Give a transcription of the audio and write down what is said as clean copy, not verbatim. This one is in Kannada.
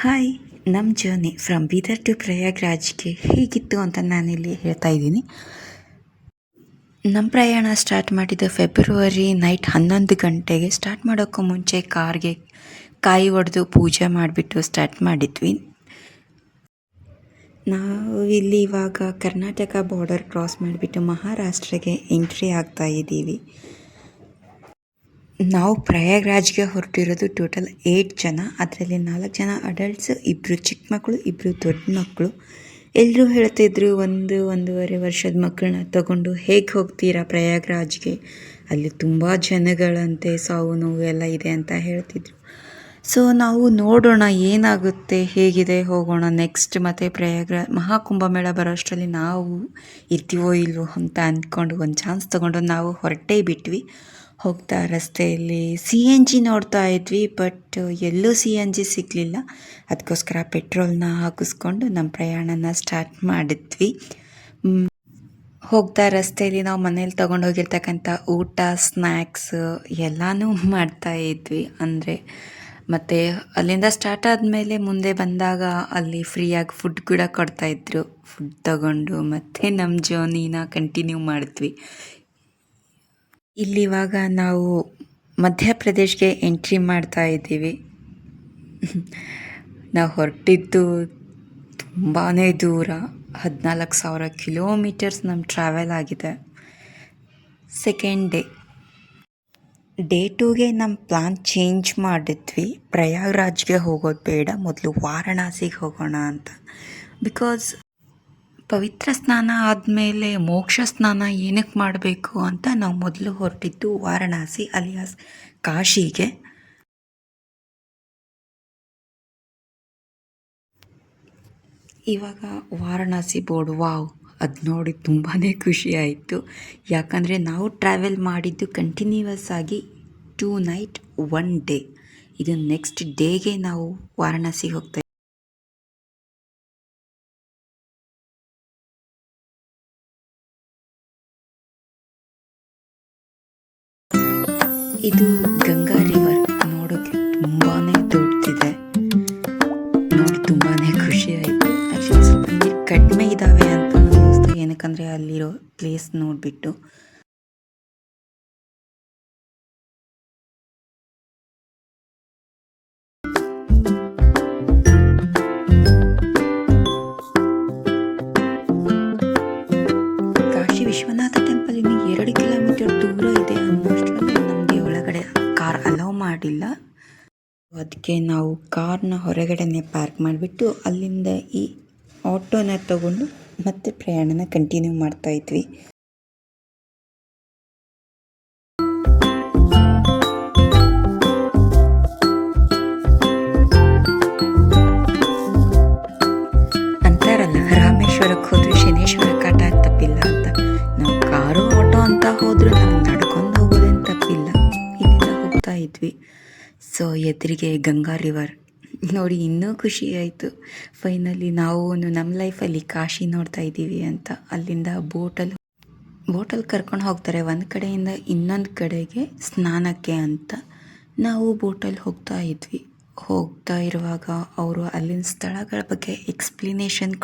ಹಾಯ್, ನಮ್ಮ ಜರ್ನಿ ಫ್ರಮ್ ಬೀದರ್ ಟು ಪ್ರಯಾಗ್ರಾಜ್ಗೆ ಹೇಗಿತ್ತು ಅಂತ ನಾನಿಲ್ಲಿ ಹೇಳ್ತಾ ಇದ್ದೀನಿ. ನಮ್ಮ ಪ್ರಯಾಣ ಸ್ಟಾರ್ಟ್ ಮಾಡಿದ್ದು ಫೆಬ್ರವರಿ ನೈಟ್ 11 ಗಂಟೆಗೆ. ಸ್ಟಾರ್ಟ್ ಮಾಡೋಕ್ಕೂ ಮುಂಚೆ ಕಾರ್ಗೆ ಕಾಯಿ ಒಡೆದು ಪೂಜೆ ಮಾಡಿಬಿಟ್ಟು ಸ್ಟಾರ್ಟ್ ಮಾಡಿದ್ವಿ. ನಾವು ಇಲ್ಲಿ ಇವಾಗ ಕರ್ನಾಟಕ ಬಾರ್ಡರ್ ಕ್ರಾಸ್ ಮಾಡಿಬಿಟ್ಟು ಮಹಾರಾಷ್ಟ್ರಗೆ ಎಂಟ್ರಿ ಆಗ್ತಾ ಇದ್ದೀವಿ. ನಾವು ಪ್ರಯಾಗ್ರಾಜ್ಗೆ ಹೊರಟಿರೋದು ಟೋಟಲ್ 8 ಜನ. ಅದರಲ್ಲಿ 4 ಜನ ಅಡಲ್ಟ್ಸ್, 2 ಚಿಕ್ಕ ಮಕ್ಕಳು, 2 ದೊಡ್ಡ ಮಕ್ಕಳು. ಎಲ್ಲರೂ ಹೇಳ್ತಿದ್ರು, 1-1.5 ವರ್ಷದ ಮಕ್ಕಳನ್ನ ತಗೊಂಡು ಹೇಗೆ ಹೋಗ್ತೀರಾ ಪ್ರಯಾಗ್ರಾಜ್ಗೆ, ಅಲ್ಲಿ ತುಂಬ ಜನಗಳಂತೆ, ಸಾವು ನೋವು ಎಲ್ಲ ಇದೆ ಅಂತ ಹೇಳ್ತಿದ್ರು. ಸೊ ನಾವು ನೋಡೋಣ ಏನಾಗುತ್ತೆ, ಹೇಗಿದೆ, ಹೋಗೋಣ ನೆಕ್ಸ್ಟ್. ಮತ್ತು ಮಹಾಕುಂಭಮೇಳ ಬರೋ ಅಷ್ಟರಲ್ಲಿ ನಾವು ಇರ್ತೀವೋ ಇಲ್ವೋ ಅಂತ ಅಂದ್ಕೊಂಡು ಒಂದು ಚಾನ್ಸ್ ತೊಗೊಂಡು ನಾವು ಹೊರಟೇ ಬಿಟ್ವಿ. ಹೋಗ್ತಾ ರಸ್ತೆಯಲ್ಲಿ CNG ನೋಡ್ತಾ ಇದ್ವಿ, ಬಟ್ ಎಲ್ಲೂ CNG ಸಿಗಲಿಲ್ಲ. ಅದಕ್ಕೋಸ್ಕರ ಪೆಟ್ರೋಲ್ನ ಹಾಕಿಸ್ಕೊಂಡು ನಮ್ಮ ಪ್ರಯಾಣನ ಸ್ಟಾರ್ಟ್ ಮಾಡಿದ್ವಿ. ಹೋಗ್ತಾ ರಸ್ತೆಯಲ್ಲಿ ನಾವು ಮನೇಲಿ ತೊಗೊಂಡೋಗಿರ್ತಕ್ಕಂಥ ಊಟ, ಸ್ನ್ಯಾಕ್ಸ್ ಎಲ್ಲನೂ ಮಾಡ್ತಾ ಇದ್ವಿ. ಮತ್ತು ಅಲ್ಲಿಂದ ಸ್ಟಾರ್ಟ್ ಆದಮೇಲೆ ಮುಂದೆ ಬಂದಾಗ ಅಲ್ಲಿ ಫ್ರೀಯಾಗಿ ಫುಡ್ ಕೂಡ ಕೊಡ್ತಾಯಿದ್ರು. ಫುಡ್ ತಗೊಂಡು ಮತ್ತೆ ನಮ್ಮ ಜರ್ನಿನ ಕಂಟಿನ್ಯೂ ಮಾಡಿದ್ವಿ. ಇಲ್ಲಿವಾಗ ನಾವು ಮಧ್ಯಪ್ರದೇಶ್ಗೆ ಎಂಟ್ರಿ ಮಾಡ್ತಾ ಇದ್ದೀವಿ. ನಾವು ಹೊರಟಿದ್ದು ತುಂಬಾ ದೂರ, 14,000 ಕಿಲೋಮೀಟರ್ಸ್ ನಮ್ಮ ಟ್ರಾವೆಲ್ ಆಗಿದೆ. ಸೆಕೆಂಡ್ ಡೇ 2ಗೆ ನಮ್ಮ ಪ್ಲ್ಯಾನ್ ಚೇಂಜ್ ಮಾಡಿದ್ವಿ. ಪ್ರಯಾಗ್ರಾಜ್ಗೆ ಹೋಗೋದು ಬೇಡ, ಮೊದಲು ವಾರಣಾಸಿಗೆ ಹೋಗೋಣ ಅಂತ. ಬಿಕಾಸ್ ಪವಿತ್ರ ಸ್ನಾನ ಆದಮೇಲೆ ಮೋಕ್ಷ ಸ್ನಾನ ಏನಕ್ಕೆ ಮಾಡಬೇಕು ಅಂತ ನಾವು ಮೊದಲು ಹೊರಟಿದ್ದು ವಾರಣಾಸಿ ಅಲಿಯಾಸ್ ಕಾಶಿಗೆ. ಇವಾಗ ವಾರಣಾಸಿ ಬೋರ್ಡ್, ವಾವ್, ಅದು ನೋಡಿ ತುಂಬಾ ಖುಷಿ ಆಯಿತು. ಯಾಕಂದರೆ ನಾವು ಟ್ರಾವೆಲ್ ಮಾಡಿದ್ದು ಕಂಟಿನ್ಯೂಯಸ್ ಆಗಿ 2 ನೈಟ್ 1 ಡೇ. ಇದು ನೆಕ್ಸ್ಟ್ ಡೇಗೆ ನಾವು ವಾರಣಾಸಿಗೆ ಹೋಗ್ತಾ. ಇದು ಗಂಗಾ ರಿವರ್, ನೋಡೋಕ್ಕೆ ತುಂಬಾ ದೊಡ್ಡದಿದೆ. ನೋಡಿ ತುಂಬಾ ಖುಷಿ ಆಯಿತು. ಆ್ಯಕ್ಚುಲಿ ಸ್ವಲ್ಪ ನೀರು ಕಡಿಮೆ ಇದ್ದಾವೆ ಅಂತ ಅನ್ನಿಸ್ತು, ಏನಕ್ಕಂದರೆ ಅಲ್ಲಿರೋ ಪ್ಲೇಸ್ ನೋಡಿಬಿಟ್ಟು. ಕಾಶಿ ವಿಶ್ವನಾಥ ಟೆಂಪಲ್ ಇನ್ನು 2 ಕಿಲೋಮೀಟರ್ ದೂರ ಇದೆ ಅನ್ನೋಷ್ಟರಲ್ಲಿ ನಮಗೆ ಒಳಗಡೆ ಕಾರ್ ಅಲೌ ಮಾಡಿಲ್ಲ. ಅದಕ್ಕೆ ನಾವು ಕಾರ್ನ ಹೊರಗಡೆನೆ ಪಾರ್ಕ್ ಮಾಡಿಬಿಟ್ಟು ಅಲ್ಲಿಂದ ಈ ಆಟೋನ ತಗೊಂಡು ಮತ್ತೆ ಪ್ರಯಾಣನ ಕಂಟಿನ್ಯೂ ಮಾಡ್ತಾ ಇದ್ವಿ. ಅಂತಾರಲ್ಲ, ರಾಮೇಶ್ವರಕ್ಕೆ ಹೋದ್ರೆ ಶನೇಶ್ವರ ಕಾಟ ತಪ್ಪಿಲ್ಲ ಅಂತ. ನಾವು ಕಾರು ಆಟೋ ಅಂತ ಹೋದ್ರೂ ನಮ್ಗೆ ನಡ್ಕೊಂಡು ಹೋಗೋದೇನು ತಪ್ಪಿಲ್ಲ. ಇಲ್ಲಿಂದ ಹೋಗ್ತಾ ಇದ್ವಿ. ಸೊ ಎದುರಿಗೆ ಗಂಗಾ ರಿವರ್ ನೋಡಿ ಇನ್ನೂ ಖುಷಿ ಆಯಿತು. ಫೈನಲಿ ನಾವು ನಮ್ಮ ಲೈಫಲ್ಲಿ ಕಾಶಿ ನೋಡ್ತಾ ಇದ್ದೀವಿ ಅಂತ. ಅಲ್ಲಿಂದ ಬೋಟಲ್ಲಿ ಕರ್ಕೊಂಡು ಹೋಗ್ತಾರೆ ಒಂದು ಕಡೆಯಿಂದ ಇನ್ನೊಂದು ಕಡೆಗೆ ಸ್ನಾನಕ್ಕೆ ಅಂತ. ನಾವು ಬೋಟಲ್ಲಿ ಹೋಗ್ತಾ ಇದ್ವಿ. ಹೋಗ್ತಾ ಇರುವಾಗ ಅವರು ಅಲ್ಲಿನ ಸ್ಥಳಗಳ ಬಗ್ಗೆ ಎಕ್ಸ್ಪ್ಲನೇಷನ್